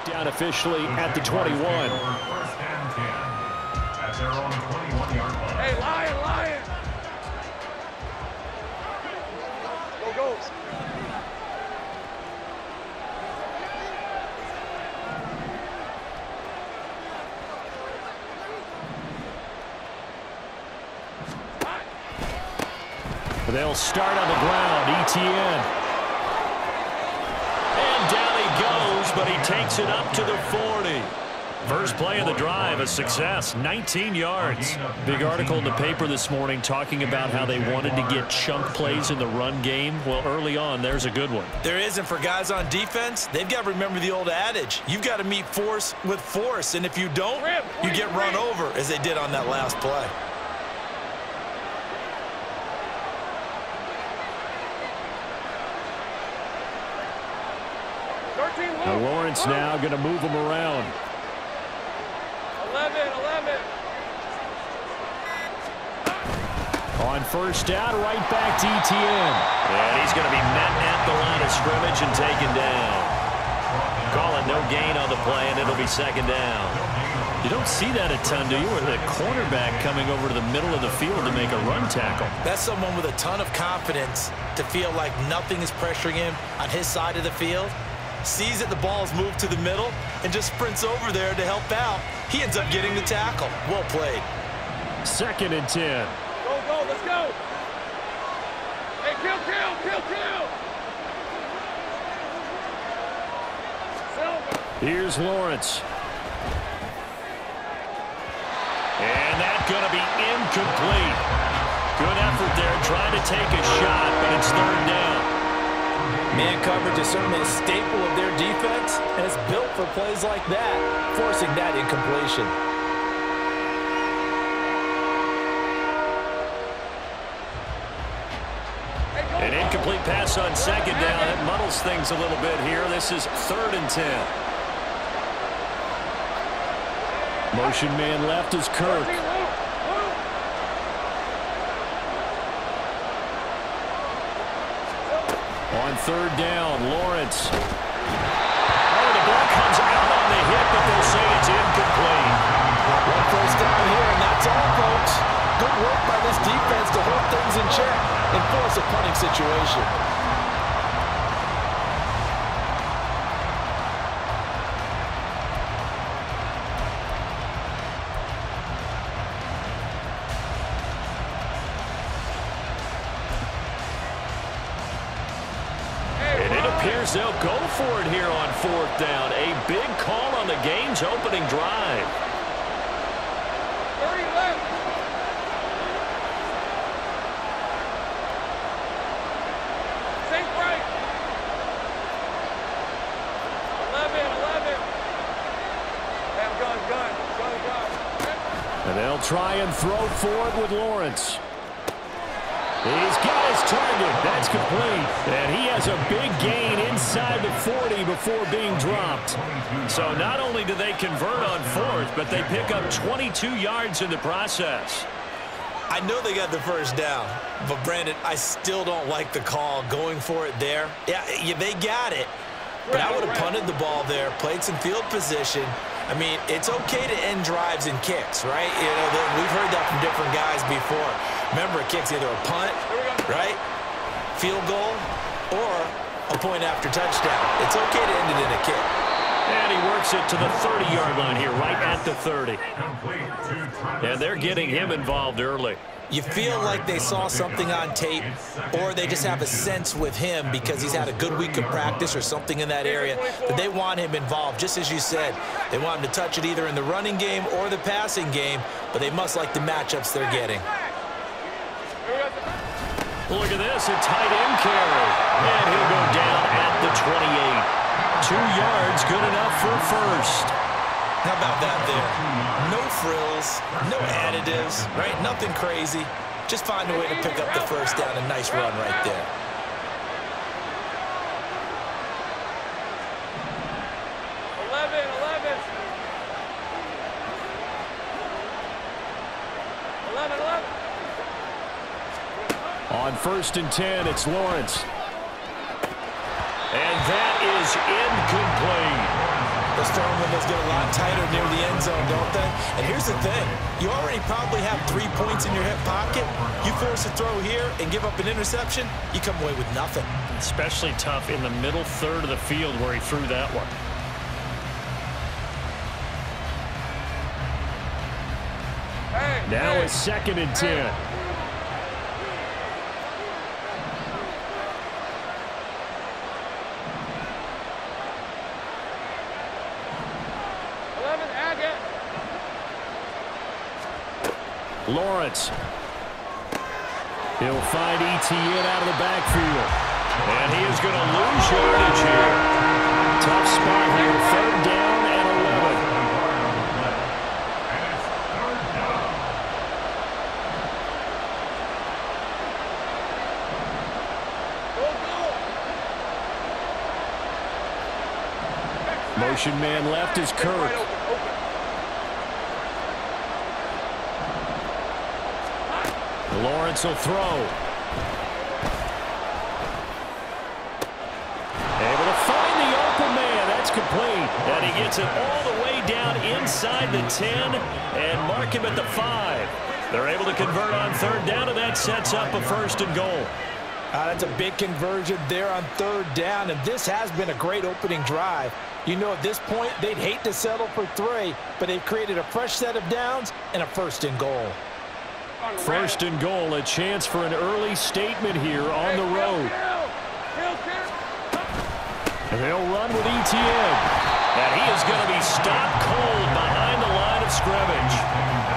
down officially at the 21. First and 10 at their own 21-yard line. Hey, Lion! Go, Goats. They'll start on the ground. ETN. And down he goes, but he takes it up to the 40. First play of the drive, a success, 19 yards. Big article in the paper this morning talking about how they wanted to get chunk plays in the run game. Well, early on, there's a good one. There isn't for guys on defense. They've got to remember the old adage. You've got to meet force with force, and if you don't, you get run over, as they did on that last play. Now Lawrence now going to move him around. 11. On first down, right back to ETN. And he's going to be met at the line of scrimmage and taken down. Calling no gain on the play, and it'll be second down. You don't see that a ton, do you? Or the cornerback coming over to the middle of the field to make a run tackle. That's someone with a ton of confidence to feel like nothing is pressuring him on his side of the field. Sees that the ball's moved to the middle and just sprints over there to help out. He ends up getting the tackle. Well played. Second and 10. Go, let's go. Hey, kill. Here's Lawrence. And that's going to be incomplete. Good effort there, trying to take a shot, but it's third down. Man coverage is certainly a staple of their defense, and it's built for plays like that, forcing that incompletion. An incomplete pass on second down. That muddles things a little bit here. This is third and 10. Motion man left is Kirk. On third down, Lawrence. Oh, the ball comes out on the hit, but they'll say it's incomplete. One first down here, and that's all, folks. Good work by this defense to hold things in check and force a punting situation. They'll go for it here on fourth down. A big call on the game's opening drive. 30 left. Safe right. 11. And they'll try and throw for it with Lawrence. He's got his target. That's complete. And he has a big gain inside the 40 before being dropped. So not only do they convert on fourth, but they pick up 22 yards in the process. I know they got the first down, but Brandon, I still don't like the call going for it there. Yeah, they got it, but I would have punted the ball there, played some field position. I mean, it's okay to end drives and kicks, right? You know, we've heard that from different guys before. Remember, a kick's either a punt, right, field goal, or a point after touchdown. It's okay to end it in a kick. And he works it to the 30-yard line here, right at the 30. And they're getting him involved early. You feel like they saw something on tape, or they just have a sense with him because he's had a good week of practice or something in that area that they want him involved. Just as you said, they want him to touch it either in the running game or the passing game, but they must like the matchups they're getting. Look at this, a tight end carry. And he'll go down at the 28. 2 yards, good enough for first. How about that there? No frills, no additives, right? Nothing crazy. Just find a way to pick up the first down. A nice run right there. On 1st and 10, it's Lawrence. And that is incomplete. Those throwing windows get a lot tighter near the end zone, don't they? And here's the thing. You already probably have 3 points in your hip pocket. You force a throw here and give up an interception, you come away with nothing. Especially tough in the middle third of the field where he threw that one. Now it's 2nd and 10. Lawrence. He'll find Etienne out of the backfield. And he is going to lose yardage here. Tough spot here. 3rd down and 11. Motion man left is Kirk. Lawrence will throw. Able to find the open man. That's complete. And he gets it all the way down inside the 10 and mark him at the 5. They're able to convert on 3rd down, and that sets up a 1st and goal. That's a big conversion there on 3rd down, and this has been a great opening drive. You know, at this point, they'd hate to settle for 3, but they've created a fresh set of downs and a 1st and goal. 1st and goal, a chance for an early statement here on the road. And they'll run with Etienne. And he is going to be stopped cold behind the line of scrimmage.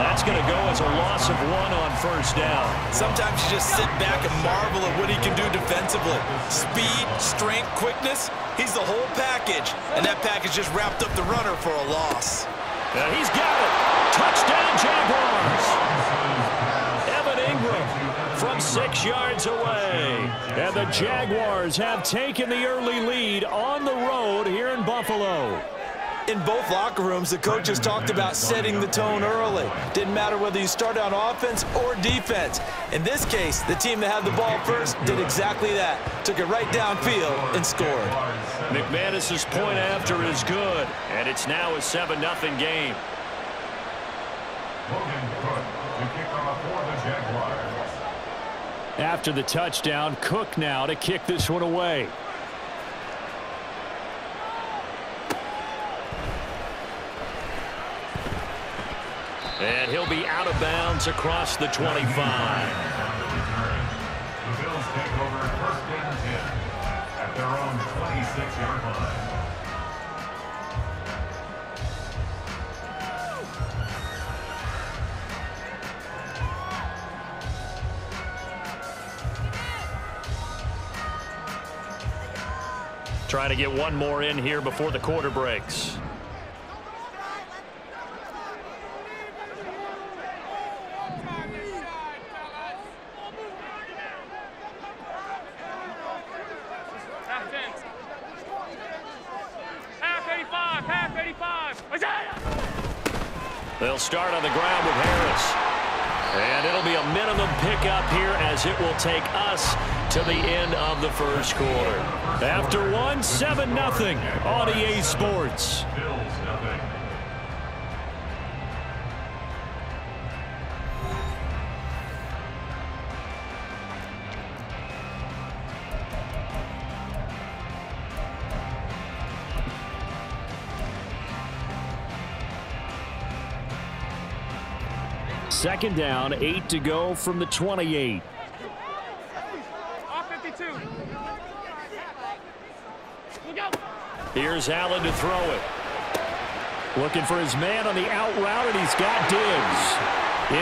That's going to go as a loss of 1 on 1st down. Sometimes you just sit back and marvel at what he can do defensively. Speed, strength, quickness, he's the whole package. And that package just wrapped up the runner for a loss. And he's got it. Touchdown, Jaguars. From 6 yards away. And the Jaguars have taken the early lead on the road here in Buffalo. In both locker rooms, the coaches talked about setting the tone early. Didn't matter whether you started on offense or defense. In this case, the team that had the ball first did exactly that. Took it right downfield and scored. McManus's point after is good. And it's now a 7-0 game. After the touchdown, Cook now to kick this one away. And he'll be out of bounds across the 25. The Bills take over 1st and 10 at their own 26-yard line. Trying to get one more in here before the quarter breaks. Half 85. They'll start on the ground with Harris. And it'll be a minimum pickup here as it will take us to the end of the 1st quarter. After 1, 7-0 on EA Sports. Bills nothing. Second down, 8 to go from the 28. Here's Allen to throw it. Looking for his man on the out route, and he's got Diggs.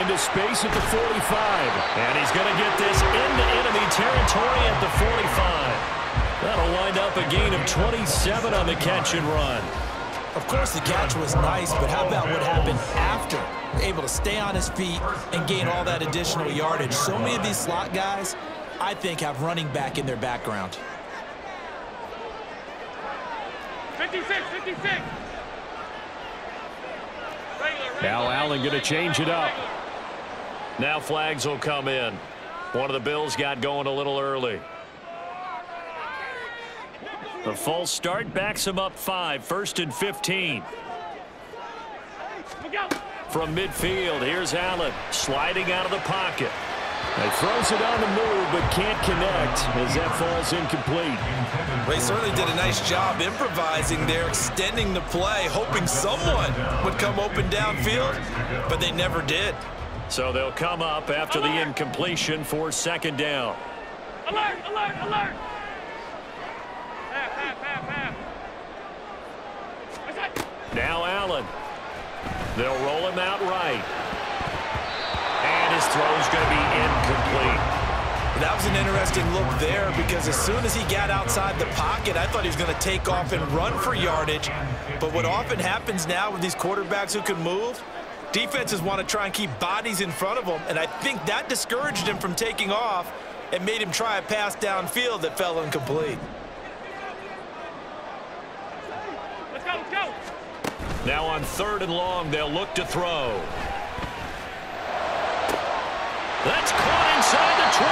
Into space at the 45. And he's going to get this into enemy territory at the 45. That'll wind up a gain of 27 on the catch and run. Of course, the catch was nice, but how about what happened after? Able to stay on his feet and gain all that additional yardage. So many of these slot guys, I think, have running back in their background. 56. Now Allen going to change it up. Now flags will come in. One of the Bills got going a little early. A false start backs him up 5, 1st and 15. From midfield, here's Allen sliding out of the pocket. He throws it on the move, but can't connect as that falls incomplete. Well, he certainly did a nice job improvising there, extending the play, hoping someone would come open downfield, but they never did. So they'll come up after the incompletion for 2nd down. Alert, alert, alert. Half. Now Allen. They'll roll him out right. And his throw's going to be incomplete. That was an interesting look there because as soon as he got outside the pocket, I thought he was going to take off and run for yardage. But what often happens now with these quarterbacks who can move, defenses want to try and keep bodies in front of them, and I think that discouraged him from taking off and made him try a pass downfield that fell incomplete. Let's go, let's go. Now on 3rd and long, they'll look to throw. That's caught inside the 20.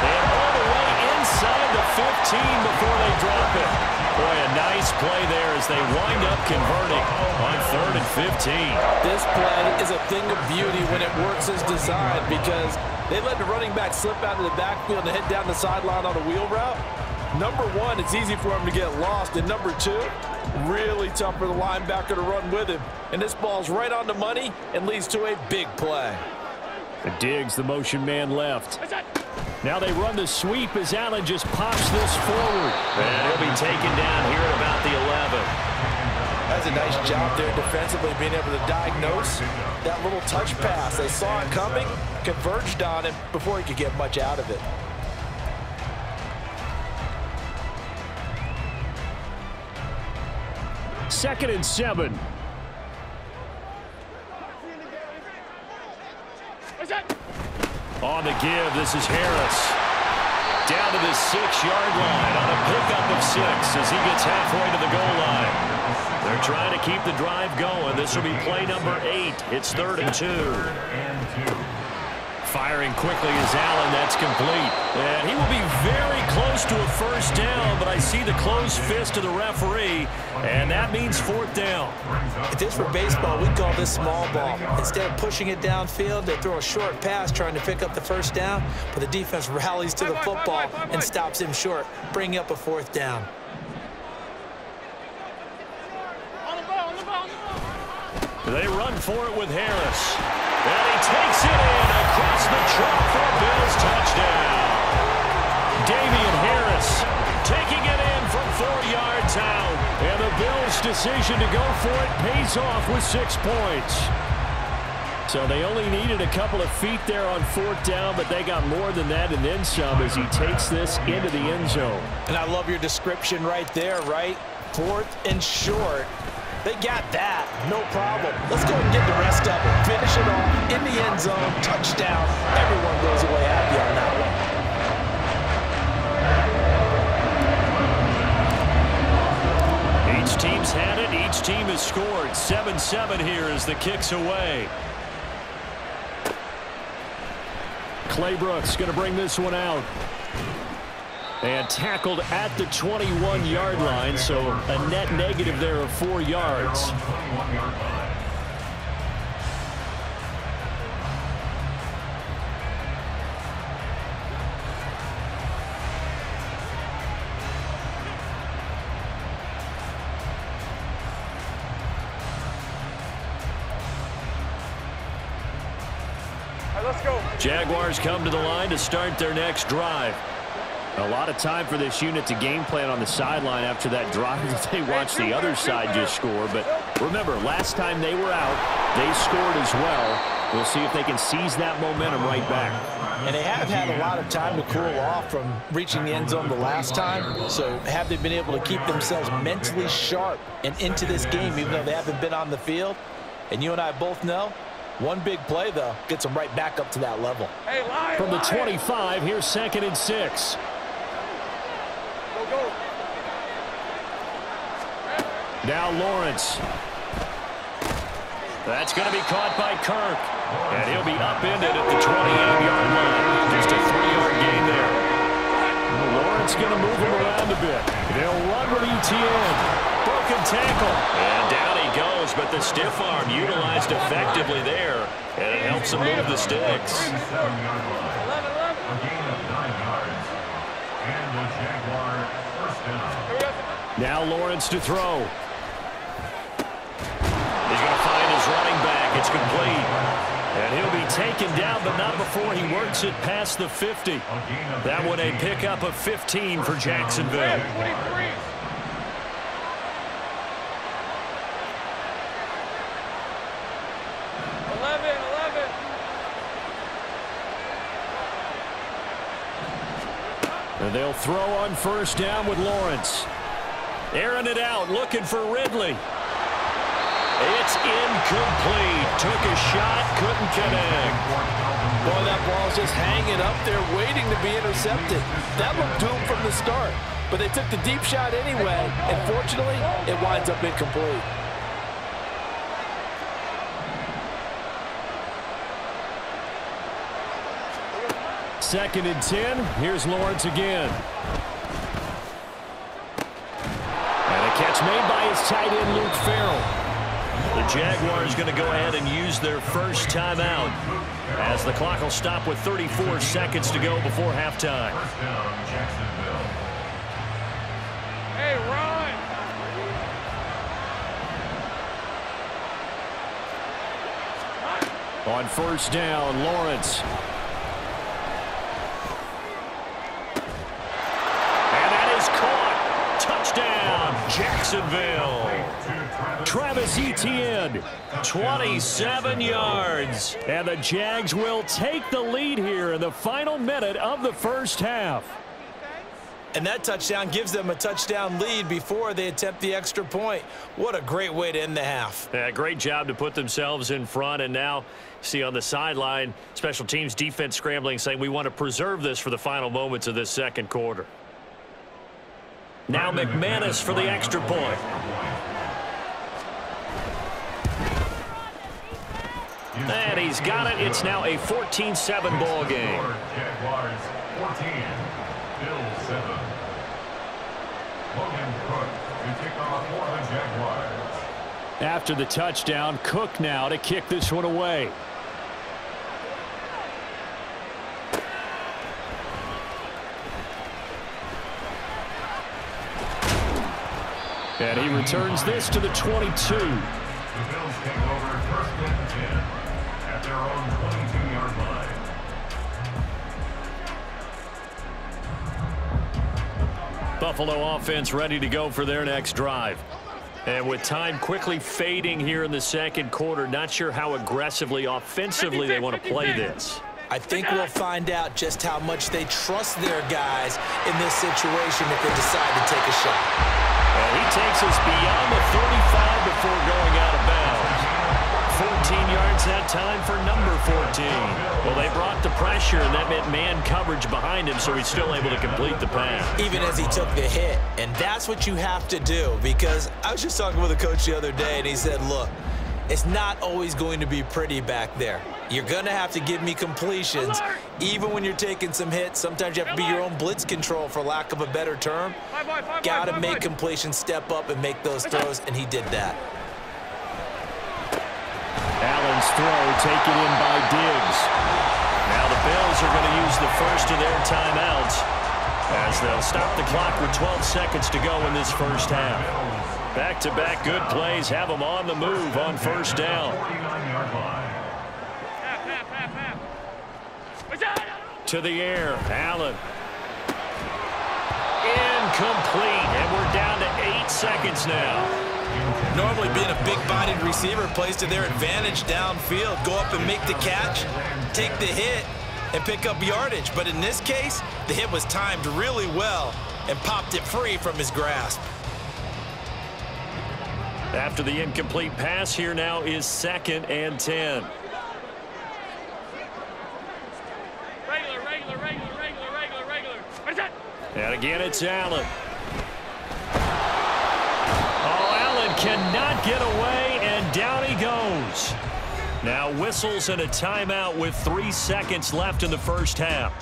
And all the way inside the 15 before they drop it. Boy, a nice play there as they wind up converting on 3rd and 15. This play is a thing of beauty when it works as designed because they let the running back slip out of the backfield and head down the sideline on a wheel route. Number one, it's easy for him to get lost. And number two, really tough for the linebacker to run with him. And this ball's right on the money and leads to a big play. Diggs, the motion man left. Now they run the sweep as Allen just pops this forward. And he'll be taken down here at about the 11. That's a nice job there defensively, being able to diagnose that little touch pass. They saw it coming, converged on him before he could get much out of it. Second and 7. On the give, this is Harris. Down to the 6-yard line on a pickup of 6 as he gets halfway to the goal line. They're trying to keep the drive going. This will be play number 8. It's 3rd and 2. Firing quickly is Allen. That's complete. And he will be very close to a 1st down, but I see the closed fist of the referee, and that means 4th down. If this were baseball, we'd call this small ball. Instead of pushing it downfield, they throw a short pass trying to pick up the 1st down, but the defense rallies to the football and stops him short, bringing up a 4th down. They run for it with Harris. And he takes it in across the chalk for a Bills touchdown. Damian Harris taking it in from 4 yards out. And the Bills' decision to go for it pays off with 6 points. So they only needed a couple of feet there on 4th down, but they got more than that and then some as he takes this into the end zone. And I love your description right there, right? 4th and short. They got that. No problem. Let's go and get the rest of it. Finish it off in the end zone. Touchdown. Everyone goes away happy on that one. Each team's had it. Each team has scored. 7-7 here as the kick's away. Claybrooks going to bring this one out. And tackled at the 21-yard line, so a net negative there of 4 yards. All right, let's go. Jaguars come to the line to start their next drive. A lot of time for this unit to game plan on the sideline after that drive that they watched the other side just score. But remember, last time they were out, they scored as well. We'll see if they can seize that momentum right back. And they have had a lot of time to cool off from reaching the end zone the last time. So have they been able to keep themselves mentally sharp and into this game even though they haven't been on the field? And you and I both know, one big play, though, gets them right back up to that level. Hey, Lion, From the Lion. 25, here's 2nd and 6. Go. Now Lawrence. That's going to be caught by Kirk. And he'll be upended at the 28-yard line. Just a 3-yard gain there. Lawrence going to move him around a bit. They'll run with ETN. Broken tackle. And down he goes, but the stiff arm utilized effectively there. And it helps him move the sticks. A gain of 9 yards. And the Jaguar first down. Now Lawrence to throw. He's going to find his running back. It's complete. And he'll be taken down, but not before he works it past the 50. That one a pickup of 15 for Jacksonville. 23. And they'll throw on first down with Lawrence. Airing it out, looking for Ridley. It's incomplete. Took a shot, couldn't connect. Boy, that ball's just hanging up there, waiting to be intercepted. That looked doomed from the start, but they took the deep shot anyway, and fortunately, it winds up incomplete. Second and 10. Here's Lawrence again. And a catch made by his tight end, Luke Farrell. The Jaguars going to go ahead and use their first timeout as the clock will stop with 34 seconds to go before halftime. First down, Jacksonville. Hey, run. On first down, Lawrence. And that is caught. Touchdown, Jacksonville. Travis Etienne, 27 yards. And the Jags will take the lead here in the final minute of the first half. And that touchdown gives them a touchdown lead before they attempt the extra point. What a great way to end the half. Yeah, great job to put themselves in front. And now, see on the sideline, special teams defense scrambling, saying we want to preserve this for the final moments of this second quarter. Now McManus for the extra point. And he's got it. It's now a 14-7 ball game. Jaguars 14, Bills 7. Logan Cook to kick off for the Jaguars. After the touchdown, Cook now to kick this one away. And he returns this to the 22. The Bills take over first and 10 at their own 22-yard line. Buffalo offense ready to go for their next drive. And with time quickly fading here in the second quarter, not sure how aggressively, offensively they want to play this. I think we'll find out just how much they trust their guys in this situation if they decide to take a shot. And he takes us beyond the 35 before going out of bounds. 14 yards that time for number 14. Well, they brought the pressure, and that meant man coverage behind him, so he's still able to complete the pass. Even as he took the hit. And that's what you have to do, because I was just talking with a coach the other day, and he said, look, it's not always going to be pretty back there. You're going to have to give me completions, even when you're taking some hits. Sometimes you have to be your own blitz control, for lack of a better term. Got to make completions, step up, and make those throws, and he did that. Allen's throw taken in by Diggs. Now the Bills are going to use the first of their timeouts as they'll stop the clock with 12 seconds to go in this first half. Back-to-back good plays have them on the move on first down. 49-yard line. To the air, Allen. Incomplete, and we're down to 8 seconds now. Normally being a big-bodied receiver plays to their advantage downfield. Go up and make the catch, take the hit, and pick up yardage. But in this case, the hit was timed really well and popped it free from his grasp. After the incomplete pass, here now is 2nd and 10. And again, it's Allen. Oh, Allen cannot get away, and down he goes. Now whistles and a timeout with 3 seconds left in the first half.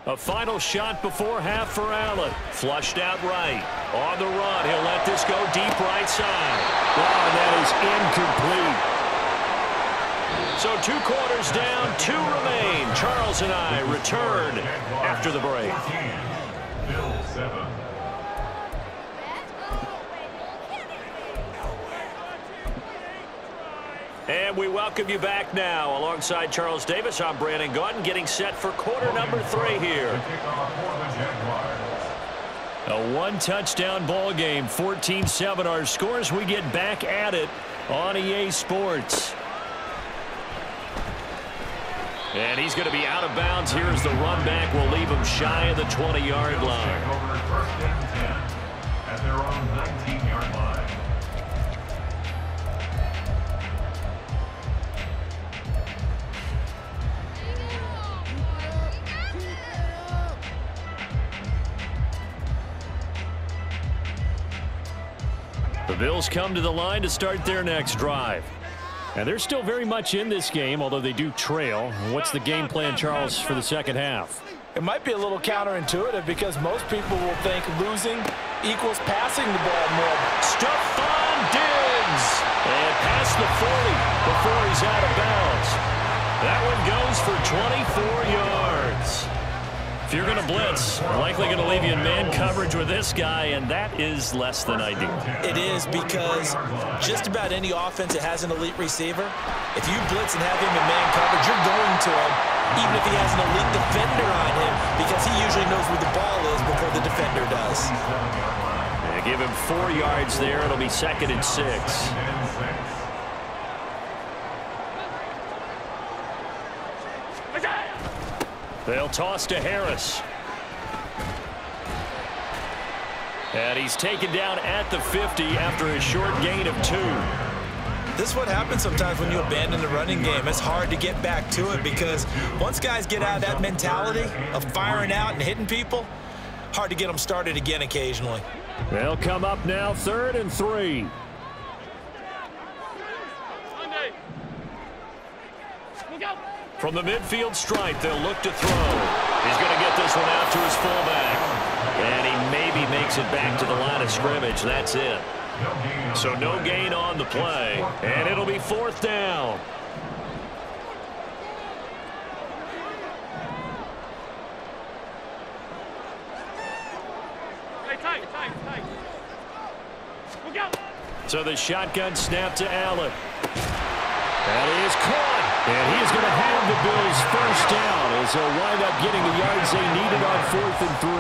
A final shot before half for Allen. Flushed out right. On the run, he'll let this go deep right side. Oh, and that is incomplete. So 2 quarters down, 2 remain. Charles and I return after the break. Bill 7. And we welcome you back now. Alongside Charles Davis, I'm Brandon Gaudin, getting set for quarter number 3 here. A 1-touchdown ball game, 14-7 our scores. We get back at it on EA Sports. And he's going to be out of bounds here as the run back will leave him shy of the 20-yard line. First and 10 at their own 19-yard line. The Bills come to the line to start their next drive. And they're still very much in this game, although they do trail. What's the game plan, Charles, for the second half? It might be a little counterintuitive because most people will think losing equals passing the ball more. Stephon Diggs! And past the 40 before he's out of bounds. That one goes for 24 yards. If you're going to blitz, likely going to leave you in man coverage with this guy, and that is less than ideal. It is, because just about any offense that has an elite receiver, if you blitz and have him in man coverage, you're going to him, even if he has an elite defender on him, because he usually knows where the ball is before the defender does. And give him 4 yards there. It'll be 2nd and 6. They'll toss to Harris. And he's taken down at the 50 after a short gain of 2. This is what happens sometimes when you abandon the running game. It's hard to get back to it because once guys get out of that mentality of firing out and hitting people, hard to get them started again occasionally. They'll come up now, 3rd and 3. From the midfield stripe, they'll look to throw. He's going to get this one out to his fullback. And he maybe makes it back to the line of scrimmage. That's it. So no gain on the play. And it'll be 4th down. Tight. Look out. So the shotgun snap to Allen. That is caught. And he is going to have the Bills first down as they'll wind up getting the yards they needed on 4th and 3.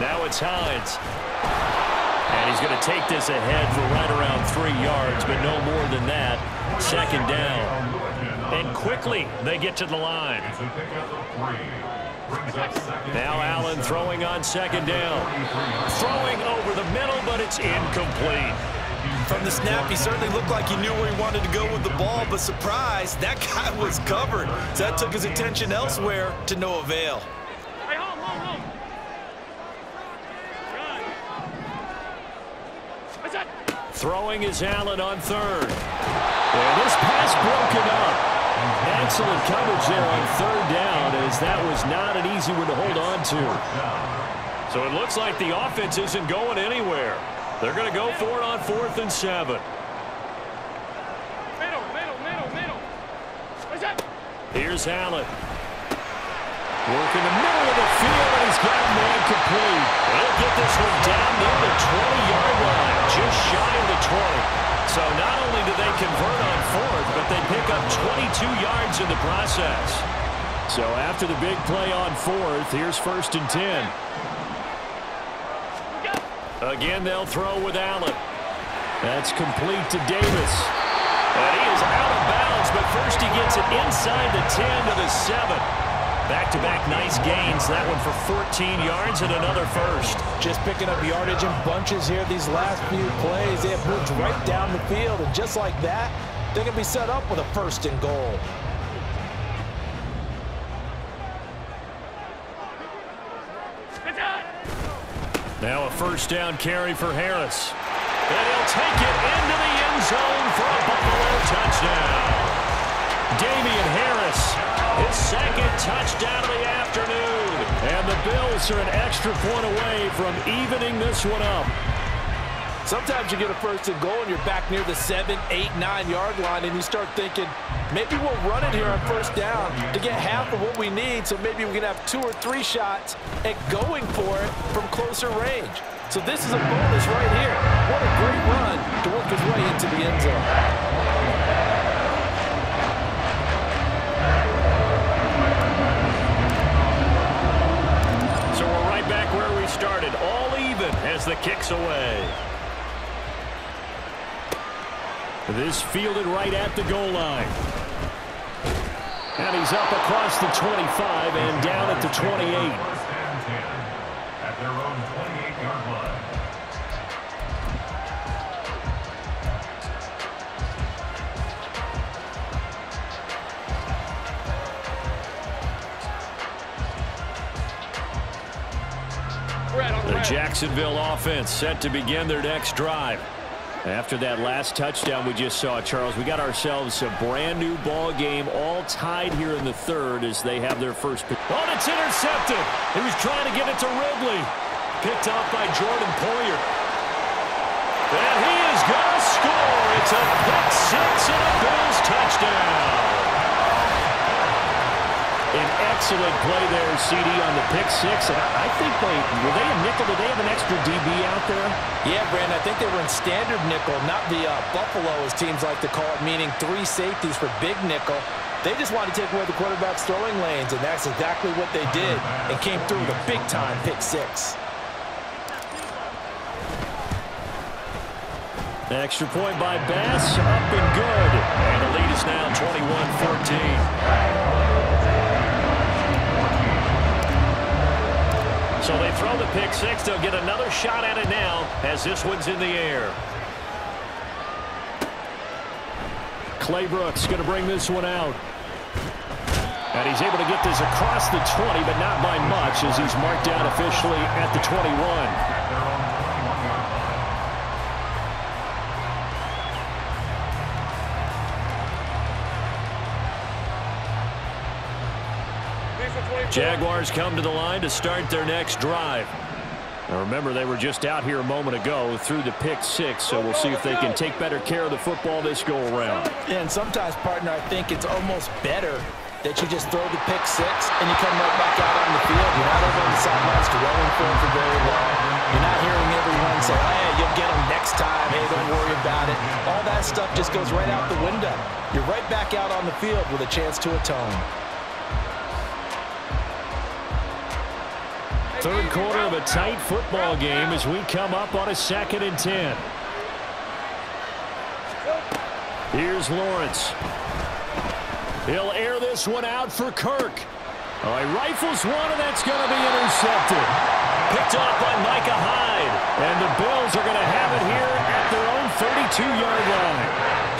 Now it's Hines. And he's going to take this ahead for right around 3 yards, but no more than that. 2nd down. And quickly they get to the line. Now Allen throwing on 2nd down. Throwing over the middle, but it's incomplete. From the snap, he certainly looked like he knew where he wanted to go with the ball, but surprise, that guy was covered. So that took his attention elsewhere to no avail. Hey, home. Throwing is Allen on 3rd. And this pass broken up. Excellent coverage there on 3rd down, as that was not an easy one to hold on to. So it looks like the offense isn't going anywhere. They're going to go for it on 4th and 7. Middle. Here's Allen. Working the middle of the field, and he's got a man complete. He'll get this one down near the 20-yard line, just shy of the 20. So not only do they convert on 4th, but they pick up 22 yards in the process. So after the big play on 4th, here's 1st and 10. Again, they'll throw with Allen. That's complete to Davis. And he is out of bounds, but first he gets it inside the 10 to the 7. Back-to-back nice gains. That one for 14 yards and another first. Just picking up yardage in bunches here these last few plays. They have moved right down the field, and just like that, they're going to be set up with a 1st and goal. Now a 1st down carry for Harris. And he'll take it into the end zone for a Buffalo touchdown. Damian Harris touchdown of the afternoon. And the Bills are an extra point away from evening this one up. Sometimes you get a first and goal and you're back near the 7, 8, 9-yard line, and you start thinking, maybe we'll run it here on first down to get half of what we need, so maybe we can have 2 or 3 shots at going for it from closer range. So this is a bonus right here. What a great run to work his way into the end zone. So we're right back where we started, all even as the kick's away. This fielded right at the goal line. And he's up across the 25 and down at the 28. First and 10 at their own 28-yard line. The Jacksonville offense set to begin their next drive. After that last touchdown we just saw, Charles, we got ourselves a brand new ball game, all tied here in the third as they have their first pick. Oh, it's intercepted. He was trying to get it to Ridley. Picked off by Jordan Poyer. And he is going to score. It's a pick six and a Bills touchdown. An excellent play there, CD, on the pick six. And I think were they a nickel? Did they have an extra DB out there? Yeah, Brandon, I think they were in standard nickel, not the Buffalo, as teams like to call it, meaning 3 safeties for big nickel. They just wanted to take away the quarterback's throwing lanes, and that's exactly what they did, and came through with a big-time pick six. Extra point by Bass, up and good. And the lead is now 21-14. So they throw the pick six. They'll get another shot at it now as this one's in the air. Clay Brooks going to bring this one out. And he's able to get this across the 20, but not by much as he's marked down officially at the 21. Jaguars come to the line to start their next drive. Now remember, they were just out here a moment ago through the pick six, so we'll see if they can take better care of the football this go-around. Yeah, and sometimes, partner, I think it's almost better that you just throw the pick six and you come right back out on the field. You're not over on the sidelines dwelling for it for very long. You're not hearing everyone say, hey, you'll get them next time. Hey, don't worry about it. All that stuff just goes right out the window. You're right back out on the field with a chance to atone. Third quarter of a tight football game as we come up on a 2nd and 10. Here's Lawrence. He'll air this one out for Kirk. Oh, he rifles one, and that's going to be intercepted. Picked off by Micah Hyde. And the Bills are going to have it here at their own 32-yard line.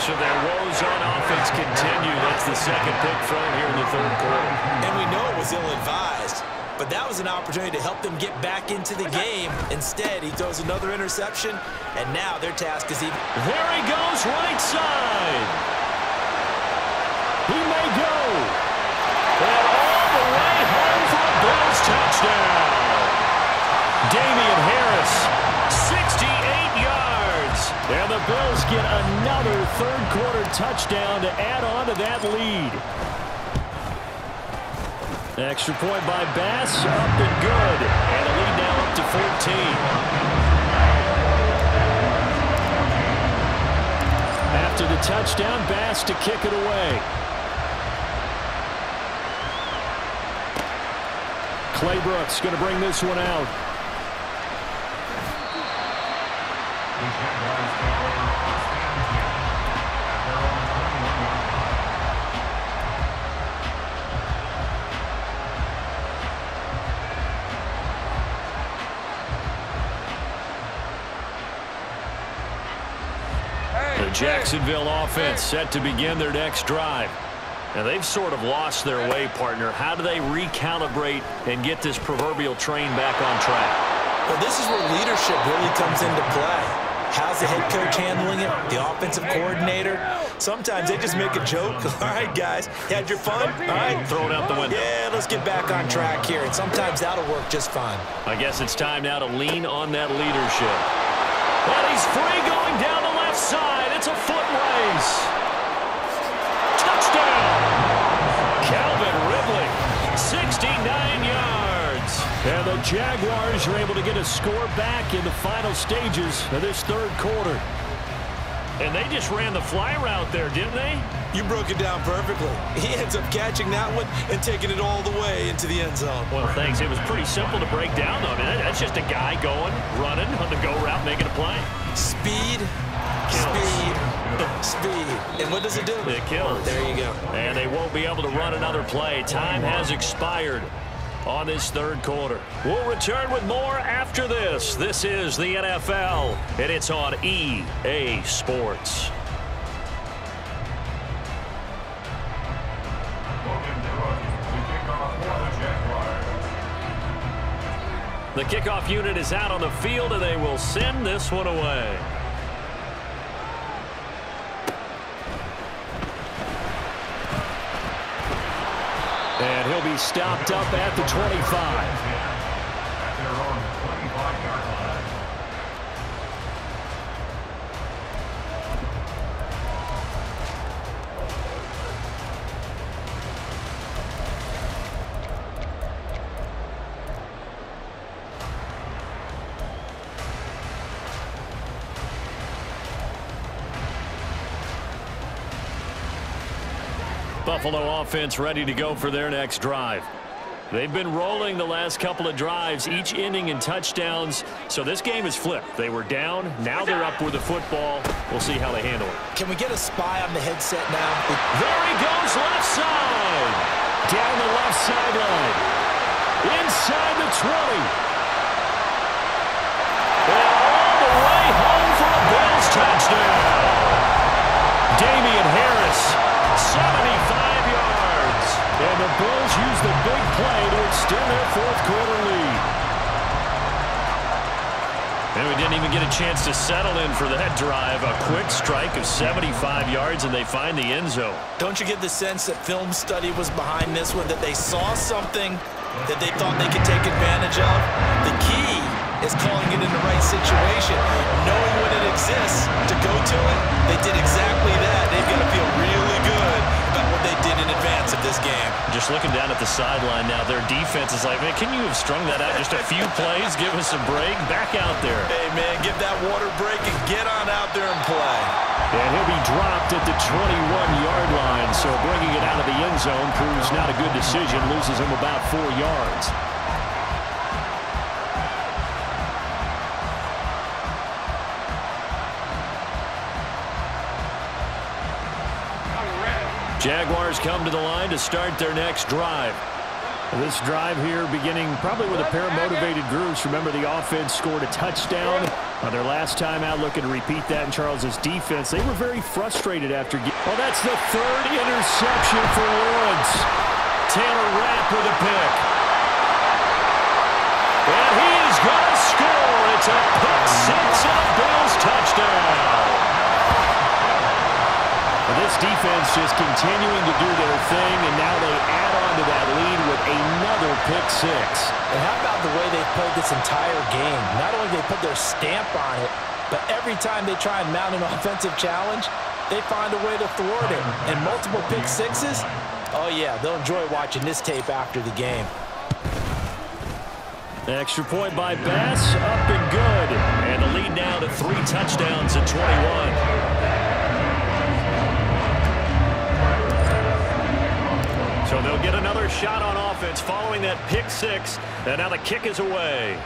So their woes on offense continue. That's the second pick thrown here in the third quarter. And we know it was ill-advised. But that was an opportunity to help them get back into the game. Instead, he throws another interception, and now their task is even. There he goes, right side. He may go. And all the way home for a Bills touchdown. Damian Harris, 68 yards. And the Bills get another third-quarter touchdown to add on to that lead. Extra point by Bass, up and good. And the lead now up to 14. After the touchdown, Bass to kick it away. Clay Brooks going to bring this one out. The Jacksonville offense set to begin their next drive. Now, they've sort of lost their way, partner. How do they recalibrate and get this proverbial train back on track? Well, this is where leadership really comes into play. How's the head coach handling it? The offensive coordinator? Sometimes they just make a joke. All right, guys, you had your fun? All right, throw it out the window. Yeah, let's get back on track here, and sometimes that'll work just fine. I guess it's time now to lean on that leadership. And he's free going down the left side. It's a foot race. Touchdown! Calvin Ridley, 69 yards. And the Jaguars are able to get a score back in the final stages of this third quarter. And they just ran the fly route there, didn't they? You broke it down perfectly. He ends up catching that one and taking it all the way into the end zone. Well, thanks. It was pretty simple to break down, though. I mean, that's just a guy going, running on the go route, making a play. Speed, speed. And what does it do? It kills. There you go. And they won't be able to run another play. Time has expired on this third quarter. We'll return with more after this. This is the NFL, and it's on EA Sports. The kickoff unit is out on the field, and they will send this one away. And he'll be stopped up at the 25. At their own 25-yard line. Buffalo offense ready to go for their next drive. They've been rolling the last couple of drives, each inning in touchdowns, so this game is flipped. They were down, now they're up with the football. We'll see how they handle it. Can we get a spy on the headset now? There he goes, left side. Down the left sideline. Inside the 20. And all the way home for a Bills touchdown. Damian Harris, 75 yards. And the Bills use the big play to extend their fourth quarter lead. And we didn't even get a chance to settle in for that drive. A quick strike of 75 yards, and they find the end zone. Don't you get the sense that film study was behind this one, that they saw something that they thought they could take advantage of? The key is calling it in the right situation, knowing when it exists to go to it. They did exactly that. They've got to feel really good about what they did in advance of this game. Just looking down at the sideline now, their defense is like, man, can you have strung that out just a few plays? Give us a break. Back out there. Hey, man, give that water break and get on out there and play. And he'll be dropped at the 21-yard line, so bringing it out of the end zone proves not a good decision. Loses him about 4 yards. Jaguars come to the line to start their next drive. This drive here beginning probably with a pair of motivated groups. Remember, the offense scored a touchdown on their last time out. Looking to repeat that in Charles's defense. They were very frustrated after. Oh, that's the third interception for Lawrence. Taylor Rapp with a pick. And he is going to score. It's a pick six and a Bills touchdown. This defense just continuing to do their thing, and now they add on to that lead with another pick six. And how about the way they played this entire game? Not only did they put their stamp on it, but every time they try and mount an offensive challenge, they find a way to thwart it. And multiple pick sixes, oh yeah, they'll enjoy watching this tape after the game. Extra point by Bass, up and good. And the lead now to 3 touchdowns at 21. So they'll get another shot on offense following that pick six. And now the kick is away.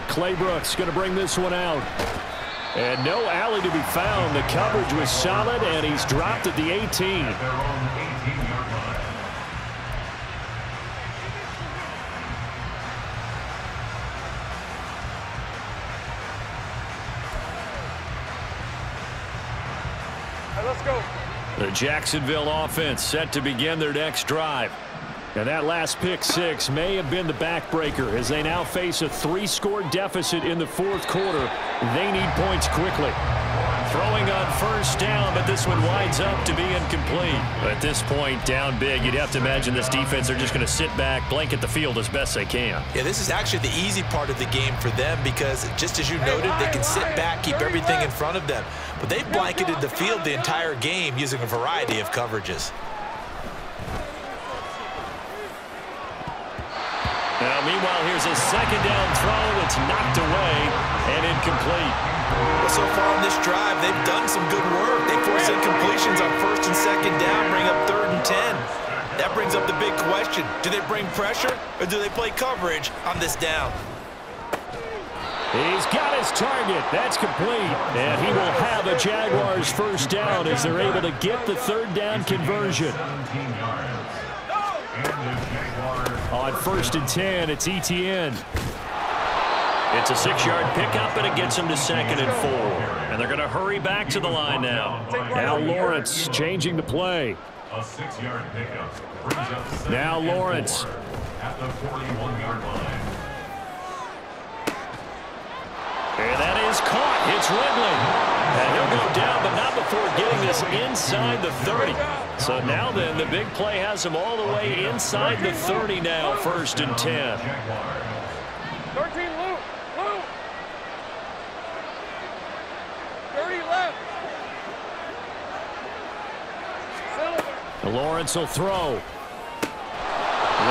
Clay Brooks going to bring this one out. And no alley to be found. The coverage was solid, and he's dropped at the 18. At their own 18-yard line. All right, let's go. The Jacksonville offense set to begin their next drive. And that last pick six may have been the backbreaker as they now face a 3-score deficit in the fourth quarter. They need points quickly. Throwing on first down, but this one winds up to be incomplete. At this point, down big, you'd have to imagine this defense are just going to sit back, blanket the field as best they can. Yeah, this is actually the easy part of the game for them because, just as you noted, they can sit back, keep everything in front of them. But they've blanketed the field the entire game using a variety of coverages. Now, meanwhile, here's a second down throw that's knocked away and incomplete. Well, so far on this drive, they've done some good work. They force incompletions on first and second down, bring up 3rd and 10. That brings up the big question. Do they bring pressure or do they play coverage on this down? He's got his target. That's complete. And he will have a Jaguars first down as they're able to get the 3rd down conversion. On 1st and 10, it's ETN. It's a 6-yard pickup, and it gets him to 2nd and 4. And they're going to hurry back to the line now. Now Lawrence changing the play. A 6-yard pickup brings up 2nd Now Lawrence. at the 41-yard line. And that is caught. It's Ridley. And he'll go down, but not before getting this inside the 30. So now then, the big play has him all the way inside the 30 now, 1st and 10. 13, Luke. Luke. 30 left. Silver. Lawrence will throw.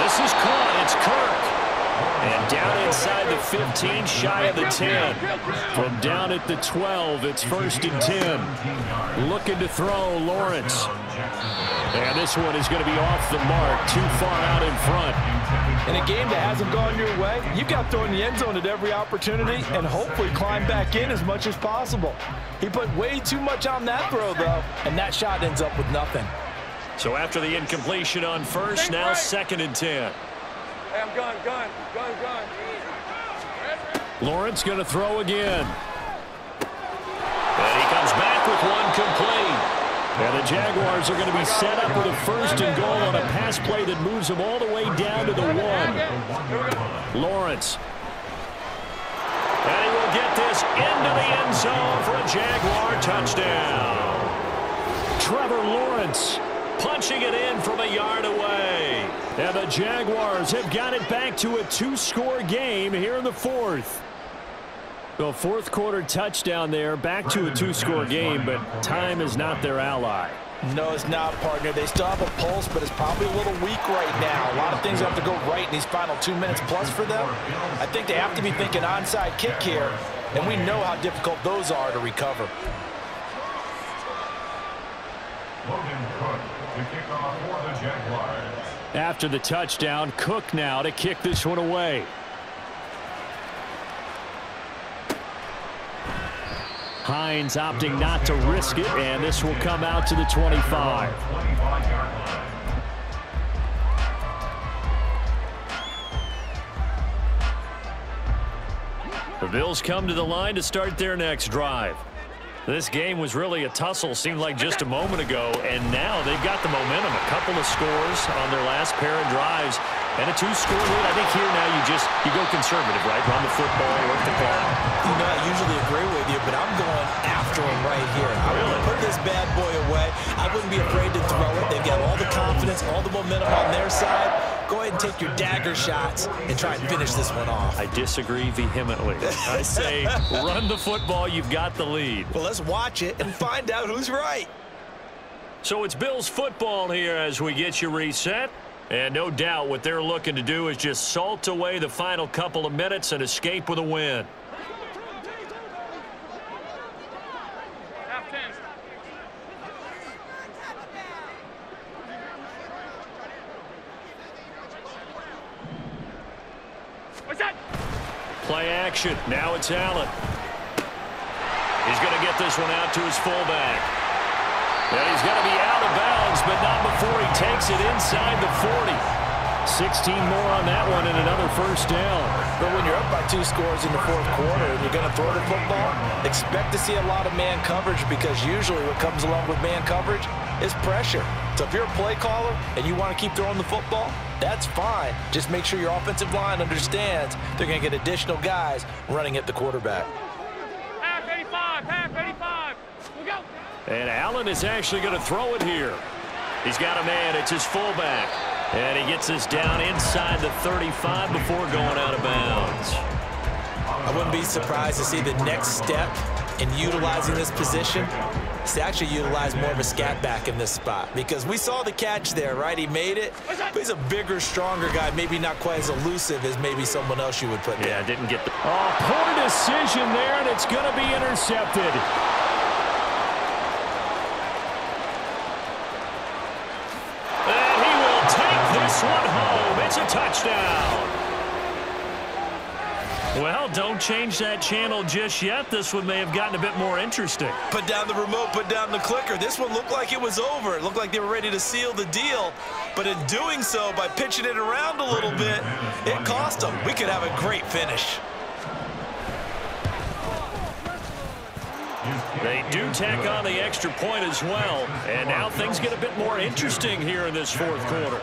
This is caught. It's Kirk. And down inside the 15, shy of the 10. From down at the 12, it's 1st and 10. Looking to throw, Lawrence. And this one is going to be off the mark, too far out in front. In a game that hasn't gone your way, you've got to throw in the end zone at every opportunity and hopefully climb back in as much as possible. He put way too much on that throw, though, and that shot ends up with nothing. So after the incompletion on first, now 2nd and 10. Hey, I'm gun. Lawrence going to throw again. And he comes back with one complete. And the Jaguars are going to be set up with a 1st and goal on a pass play that moves them all the way down to the 1. Lawrence. And he will get this into the end zone for a Jaguar touchdown. Trevor Lawrence punching it in from a yard away. And the Jaguars have got it back to a 2-score game here in the 4th. The 4th quarter touchdown there, back to a 2-score game, but time is not their ally. No, it's not, partner. They still have a pulse, but it's probably a little weak right now. A lot of things have to go right in these final 2 minutes plus for them. I think they have to be thinking onside kick here, and we know how difficult those are to recover. Logan Cook to kick off for the Jaguars. After the touchdown, Cook now to kick this one away. Hines opting not to risk it, and this will come out to the 25. The Bills come to the line to start their next drive. This game was really a tussle, seemed like just a moment ago, and now they've got the momentum. A couple of scores on their last pair of drives, and a 2-score lead. I think here now you go conservative, right? Run the football, work the clock. You know, I usually agree with you, but I'm going after him right here. I want to put this bad boy away. I wouldn't be afraid to throw it. They've got all the confidence, all the momentum on their side. Go ahead and take your dagger shots and try and finish this one off. I disagree vehemently. I say run the football. You've got the lead. Well, let's watch it and find out who's right. So it's Bills football here as we get you reset. And no doubt what they're looking to do is just salt away the final couple of minutes and escape with a win. Half 10. What's that? Play action. Now it's Allen. He's going to get this one out to his fullback. And he's going to be out of bounds, but not before he takes it inside the 40. 16 more on that one and another first down. But when you're up by 2 scores in the 4th quarter and you're going to throw the football, expect to see a lot of man coverage because usually what comes along with man coverage is pressure. So if you're a play caller and you want to keep throwing the football, that's fine. Just make sure your offensive line understands they're going to get additional guys running at the quarterback. Half 85, half 85. We go. And Allen is actually going to throw it here. He's got a man. It's his fullback. And he gets us down inside the 35 before going out of bounds. I wouldn't be surprised to see the next step in utilizing this position is to actually utilize more of a scat back in this spot, because we saw the catch there, right? He made it, but he's a bigger, stronger guy, maybe not quite as elusive as maybe someone else you would put there. Yeah, didn't get the... Oh, poor decision there, and it's going to be intercepted. And he will take this one home. It's a touchdown. Well, don't change that channel just yet. This one may have gotten a bit more interesting. Put down the remote, put down the clicker. This one looked like it was over. It looked like they were ready to seal the deal. But in doing so, by pitching it around a little bit, it cost them. We could have a great finish. They do tack on the extra point as well. And now things get a bit more interesting here in this fourth quarter.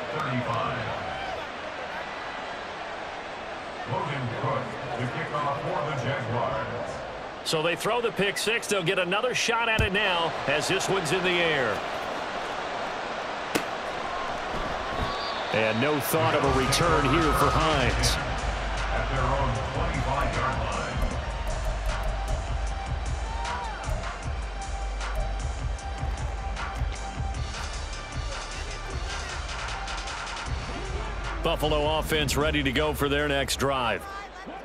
So they throw the pick six. They'll get another shot at it now as this one's in the air. And no thought of a return here for Hines. At their own 25-yard line. Buffalo offense ready to go for their next drive.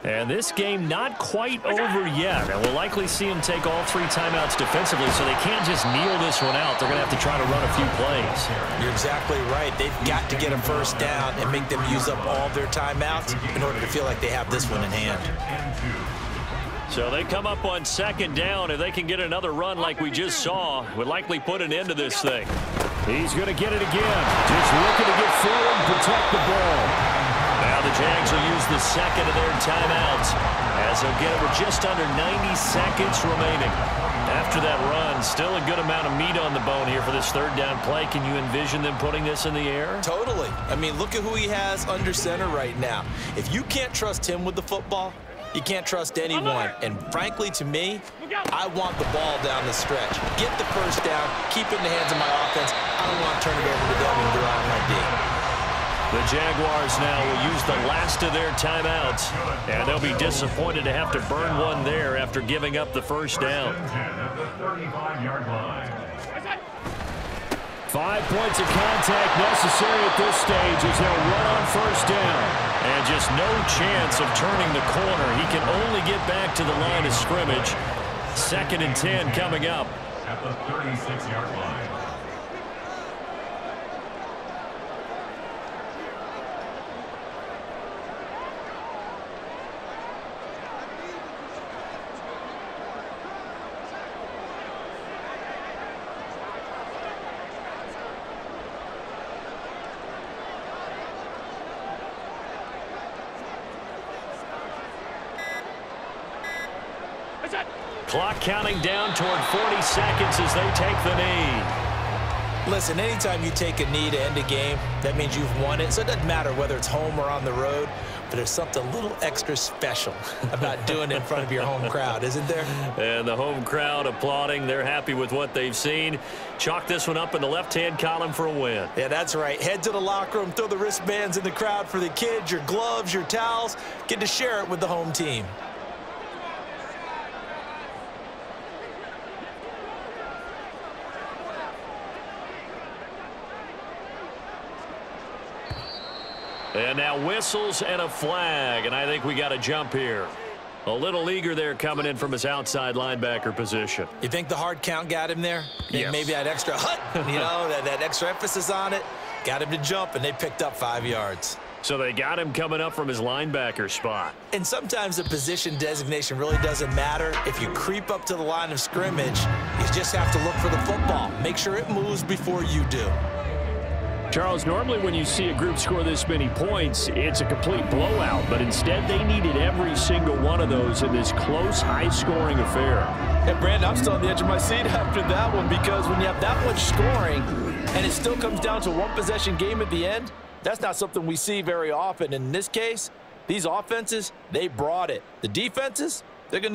And this game not quite over yet. And we'll likely see them take all three timeouts defensively, so they can't just kneel this one out. They're going to have to try to run a few plays. You're exactly right. They've got to get a first down and make them use up all their timeouts in order to feel like they have this one in hand. So they come up on second down. If they can get another run like we just saw, would likely put an end to this thing. He's going to get it again. Just looking to get forward and protect the ball. Now the Jags will use the second of their timeouts as they'll get it with just under 90 seconds remaining. After that run, still a good amount of meat on the bone here for this third down play. Can you envision them putting this in the air? Totally. I mean, look at who he has under center right now. If you can't trust him with the football, you can't trust anyone. And frankly, to me, I want the ball down the stretch. Get the first down, keep it in the hands of my offense. I don't want to turn it over to them and rely on my D. The Jaguars now will use the last of their timeouts, and they'll be disappointed to have to burn one there after giving up the first down. 5 points of contact necessary at this stage as they'll run on first down. And just no chance of turning the corner. He can only get back to the line of scrimmage. 2nd and 10 coming up. At the 36-yard line. Clock counting down toward 40 seconds as they take the knee. Listen, anytime you take a knee to end a game, that means you've won it. So it doesn't matter whether it's home or on the road, but there's something a little extra special about doing it in front of your home crowd, isn't there? And the home crowd applauding. They're happy with what they've seen. Chalk this one up in the left-hand column for a win. Yeah, that's right. Head to the locker room, throw the wristbands in the crowd for the kids, your gloves, your towels. Get to share it with the home team. And now whistles and a flag, and I think we got a jump here. A little eager there coming in from his outside linebacker position. You think the hard count got him there? Yes. Maybe that extra hut, you know, that extra emphasis on it, got him to jump, and they picked up 5 yards. So they got him coming up from his linebacker spot. And sometimes the position designation really doesn't matter. If you creep up to the line of scrimmage, you just have to look for the football. Make sure it moves before you do. Charles, normally when you see a group score this many points, it's a complete blowout. But instead, they needed every single one of those in this close, high-scoring affair. And, Brandon, I'm still on the edge of my seat after that one, because when you have that much scoring and it still comes down to a one-possession game at the end, That's not something we see very often. In this case, these offenses, they brought it. The defenses, they're going to need